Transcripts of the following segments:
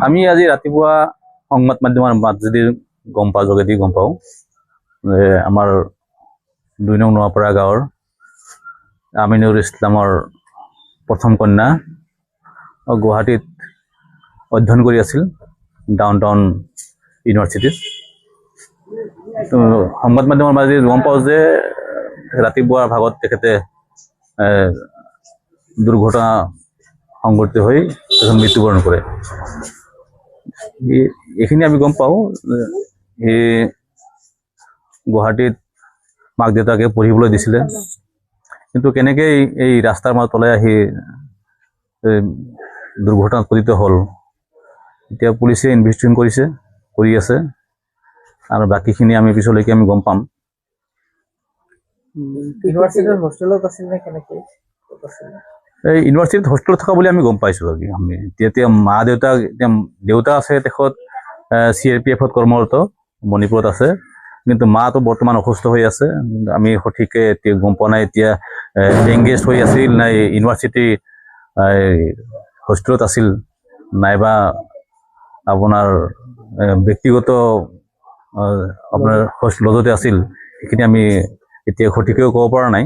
আমি আজি ৰাতিপুৱা সংবাদ মাধ্যমৰ মাজেদি যোগেদি গম পাওঁ যে আমাৰ ২ নং নোৱাপাৰা গাঁৱৰ আমিনুৰ ইছলামৰ প্ৰথম কন্যা গুৱাহাটীত অধ্যয়ন কৰি আছিল ডাউন টাউন ইউনিভাৰ্চিটিত। সংবাদ মাধ্যমৰ মাজেদি গম পাওঁ যে ৰাতিপুৱাৰ ভাগত তেখেতে দুৰ্ঘটনা সংঘটিত হৈ মৃত্যুবৰণ কৰে। এইখিনি আমি গম পাওঁ। এই গুৱাহাটীত মাক দেউতাকে পঢ়িবলৈ দিছিলে, কিন্তু কেনেকৈ এই ৰাস্তাৰ মাজত ওলাই আহি দুৰ্ঘটনাত পতিত হ'ল, এতিয়া পুলিচে ইনভেষ্টিগেশ্যন কৰি আছে, আৰু বাকীখিনি আমি পিছলৈকে আমি গম পাম। ইউনিভাৰ্চিটিৰ হোষ্টেলত আছিল নে কেনেকৈ? এই ইউনিভাৰ্চিটিত হোষ্টেলত থকা বুলি আমি গম পাইছোঁ। আমি এতিয়া মা দেউতা আছে তেখেত CRPF কৰ্মৰত মণিপুৰত আছে, কিন্তু মাটো বৰ্তমান অসুস্থ হৈ আছে। আমি সঠিককৈ এতিয়া গম পোৱা নাই এতিয়া এংগেজ হৈ আছিল নাই ইউনিভাৰ্চিটি হোষ্টেলত আছিল নাইবা আপোনাৰ ব্যক্তিগত আপোনাৰ লজতে আছিল। সেইখিনি আমি এতিয়া সঠিককৈ ক'ব পৰা নাই।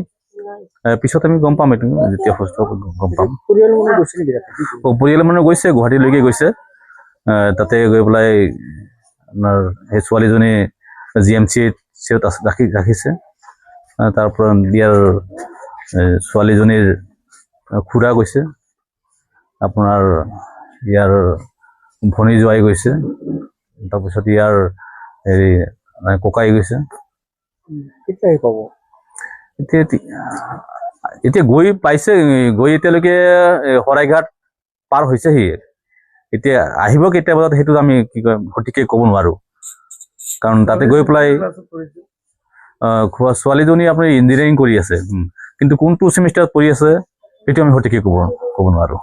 পিছত আমি গম পাম, এইটো যেতিয়া সুস্থ গম পাম। পৰিয়ালৰ মানুহ গৈছে, গুৱাহাটীলৈকে গৈছে। তাতে গৈ পেলাই আপোনাৰ সেই ছোৱালীজনী GMCত ৰাখিছে। তাৰপৰা ইয়াৰ ছোৱালীজনীৰ খুৰা গৈছে, আপোনাৰ ইয়াৰ ভনী জোৱাই গৈছে, তাৰপিছত ইয়াৰ হেৰি ককাই গৈছে। এতিয়া গৈ পাইছে, গৈ এতিয়ালৈকে শৰাইঘাট পাৰ হৈছেহি। এতিয়া আহিব কেতিয়া বজাত সেইটো আমি কি কয় সঠিককৈ ক'ব নোৱাৰোঁ, কাৰণ তাতে গৈ পেলাই ছোৱালীজনী আপুনি ইঞ্জিনিয়াৰিং কৰি আছে, কিন্তু কোনটো ছেমিষ্টাৰত পঢ়ি আছে সেইটো আমি সঠিককৈ ক'ব নোৱাৰোঁ।